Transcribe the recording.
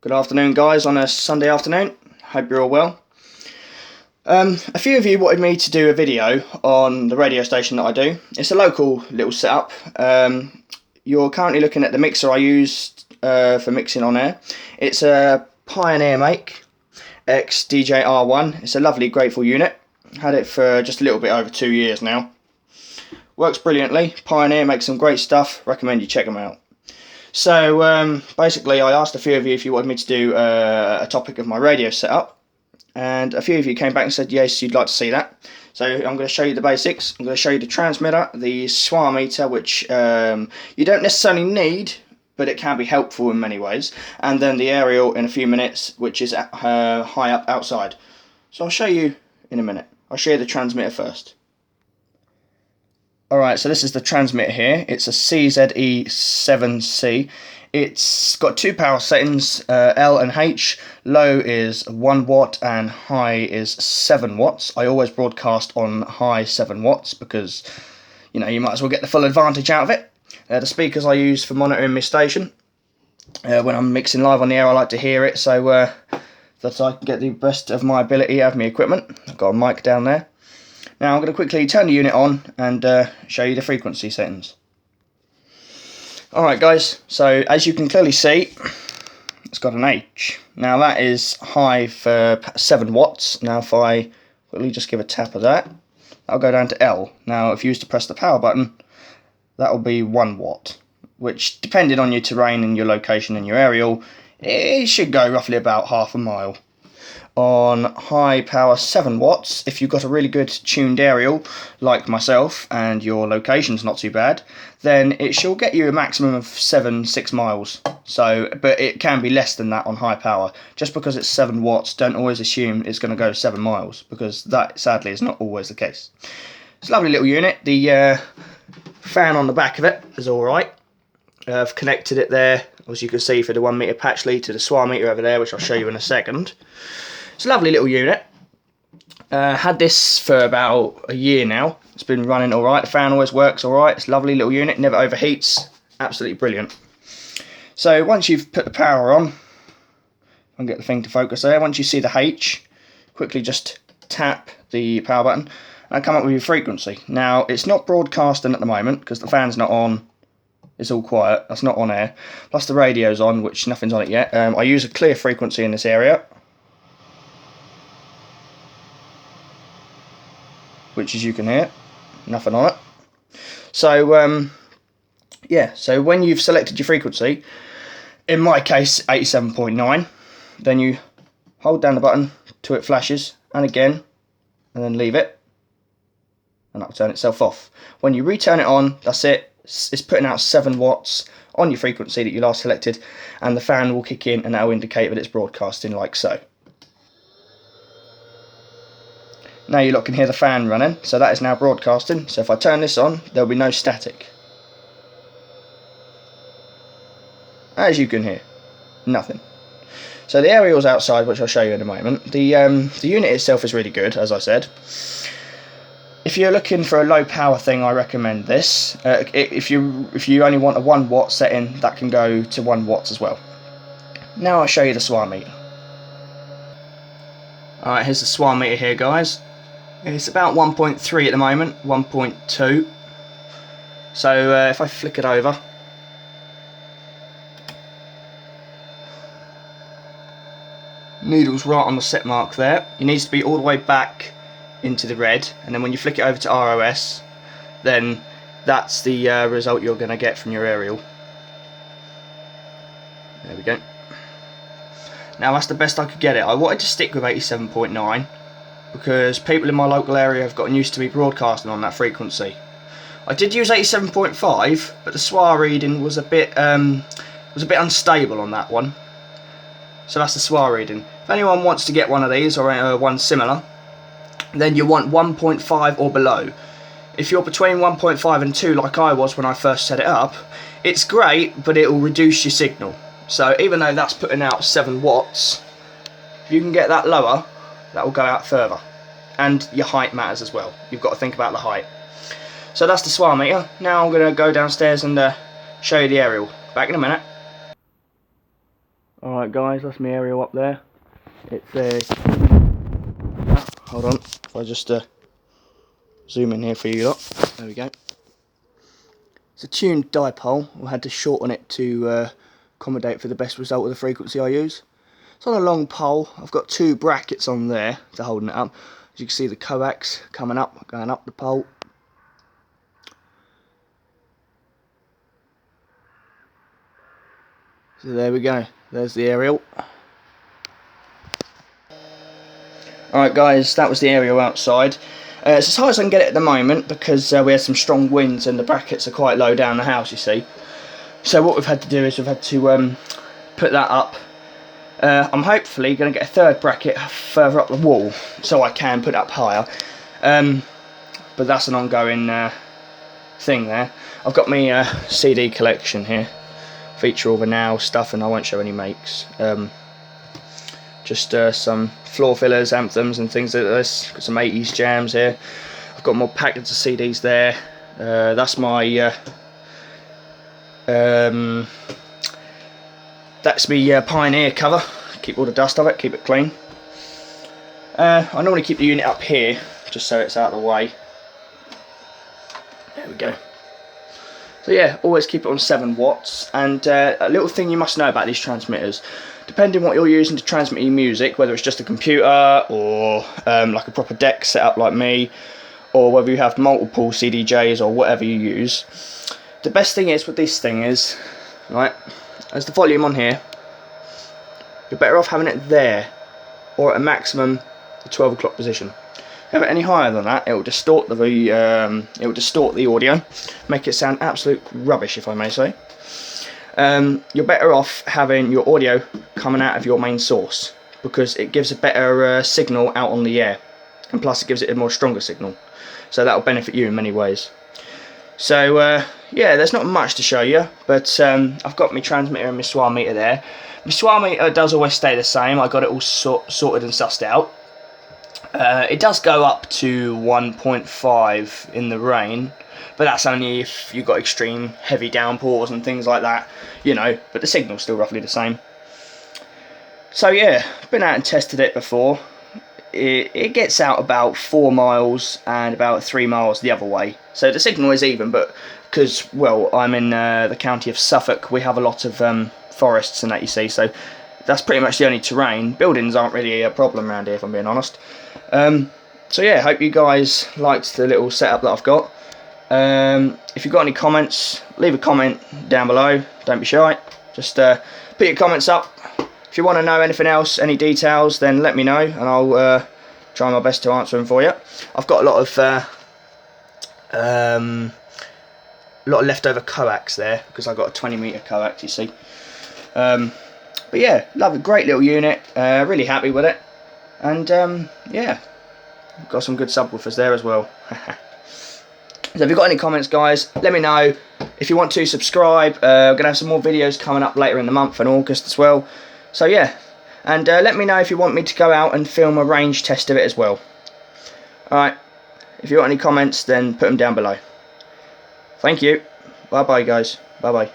Good afternoon, guys, on a Sunday afternoon. Hope you're all well. A few of you wanted me to do a video on the radio station that I do. It's a local little setup. You're currently looking at the mixer I used for mixing on air. It's a Pioneer make X DJ-R1. It's a lovely, grateful unit. Had it for just a little bit over 2 years now. Works brilliantly. Pioneer makes some great stuff. Recommend you check them out. So basically, I asked a few of you if you wanted me to do a topic of my radio setup, and a few of you came back and said yes, you'd like to see that. So I'm going to show you the basics. I'm going to show you the transmitter, the SWR meter, which you don't necessarily need, but it can be helpful in many ways, and then the aerial in a few minutes, which is high up outside. So I'll show you in a minute. I'll show you the transmitter first. Alright, so this is the transmitter here. It's a CZE7C. It's got two power settings, L and H. Low is 1 watt and high is 7 watts. I always broadcast on high 7 watts because, you know, you might as well get the full advantage out of it. The speakers I use for monitoring my station. When I'm mixing live on the air, I like to hear it so that I can get the best of my ability out of my equipment. I've got a mic down there. Now I'm going to quickly turn the unit on and show you the frequency settings. Alright guys, so as you can clearly see, it's got an H. Now that is high for 7 watts. Now if I quickly just give a tap of that, that'll go down to L. Now if you used to press the power button, that'll be 1 watt, which depending on your terrain and your location and your aerial, it should go roughly about half a mile. On high power 7 watts, if you've got a really good tuned aerial like myself and your location's not too bad, then it shall get you a maximum of 6 miles. But it can be less than that on high power. Just because it's 7 watts, don't always assume it's going to go 7 miles, because that sadly is not always the case. It's a lovely little unit. The fan on the back of it is alright. I've connected it there, as you can see, for the 1 meter patch lead to the SWR meter over there, which I'll show you in a second. It's a lovely little unit. Had this for about a year now. It's been running alright. The fan always works alright. It's a lovely little unit. Never overheats. Absolutely brilliant. So once you've put the power on, I'll get the thing to focus there. Once you see the H, quickly just tap the power button and come up with your frequency. Now it's not broadcasting at the moment because the fan's not on. It's all quiet. That's not on air. Plus the radio's on, which nothing's on it yet. I use a clear frequency in this area, which as you can hear, nothing on it. So yeah, so when you've selected your frequency, in my case 87.9, then you hold down the button till it flashes, and again, and then leave it, and that'll turn itself off. When you return it on, that's it. It's putting out 7 watts on your frequency that you last selected, and the fan will kick in and that will indicate that it's broadcasting like so. Now you lot can hear the fan running, so that is now broadcasting. So if I turn this on, there'll be no static. As you can hear, nothing. So the aerial's outside, which I'll show you in a moment. The unit itself is really good, as I said. If you're looking for a low power thing, I recommend this. If you only want a 1 watt setting, that can go to 1 watts as well. Now I'll show you the SWR meter. Alright, here's the SWR meter here, guys. It's about 1.3 at the moment, 1.2. So if I flick it over, needle's right on the set mark there. It needs to be all the way back into the red, and then when you flick it over to ROS, then that's the result you're going to get from your aerial. There we go. Now that's the best I could get it. I wanted to stick with 87.9 because people in my local area have gotten used to me broadcasting on that frequency. I did use 87.5, but the SWR reading was a bit unstable on that one. So that's the SWR reading. If anyone wants to get one of these or one similar, then you want 1.5 or below. If you're between 1.5 and 2 like I was when I first set it up, it's great, but it will reduce your signal. So even though that's putting out 7 watts, if you can get that lower, that will go out further. And your height matters as well. You've got to think about the height. So that's the SWR meter. Now I'm going to go downstairs and show you the aerial. Back in a minute. Alright guys, that's my aerial up there. It's a... hold on, if I just zoom in here for you lot. There we go. It's a tuned dipole. I had to shorten it to accommodate for the best result of the frequency I use. It's on a long pole. I've got 2 brackets on there to holding it up. As you can see, the coax coming up, going up the pole. So there we go. There's the aerial. Alright guys, that was the aerial outside. It's as high as I can get it at the moment because we had some strong winds and the brackets are quite low down the house, you see. So what we've had to do is we've had to put that up. I'm hopefully going to get a 3rd bracket further up the wall so I can put it up higher. But that's an ongoing thing there. I've got my CD collection here. Feature all the now stuff, and I won't show any makes. Just some floor fillers, anthems and things like this. Got some 80s jams here. I've got more packets of CDs there. That's my that's my Pioneer cover. Keep all the dust off it, keep it clean. I normally keep the unit up here just so it's out of the way. There we go. So yeah, always keep it on 7 watts. And a little thing you must know about these transmitters, depending what you're using to transmit your music, whether it's just a computer or like a proper deck set up like me, or whether you have multiple CDJs or whatever you use, the best thing is with this thing is, right, as the volume on here, you're better off having it there or at a maximum the 12 o'clock position. If you have it any higher than that, it will distort the audio, make it sound absolute rubbish, if I may say. You're better off having your audio coming out of your main source because it gives a better signal out on the air, and plus it gives it a more stronger signal, so that will benefit you in many ways. So yeah, there's not much to show you, but I've got my transmitter and my SWR meter there. My SWR meter does always stay the same. I got it all sorted and sussed out. It does go up to 1.5 in the rain, but that's only if you've got extreme heavy downpours and things like that, you know, but the signal's still roughly the same. So yeah, been out and tested it before. It gets out about 4 miles and about 3 miles the other way. So the signal is even, but because, well, I'm in the county of Suffolk, we have a lot of forests and that, you see, so that's pretty much the only terrain. Buildings aren't really a problem around here, if I'm being honest. So yeah, hope you guys liked the little setup that I've got. If you've got any comments, leave a comment down below. Don't be shy. Just put your comments up. If you want to know anything else, any details, then let me know, and I'll try my best to answer them for you. I've got a lot of leftover coax there because I've got a 20-meter coax, you see. But yeah, love it, great little unit. Really happy with it, and yeah, got some good subwoofers there as well. So if you've got any comments, guys, let me know. If you want to subscribe, we're gonna have some more videos coming up later in the month in August as well. So yeah, and let me know if you want me to go out and film a range test of it as well. Alright, if you got any comments, then put them down below. Thank you. Bye bye guys. Bye bye.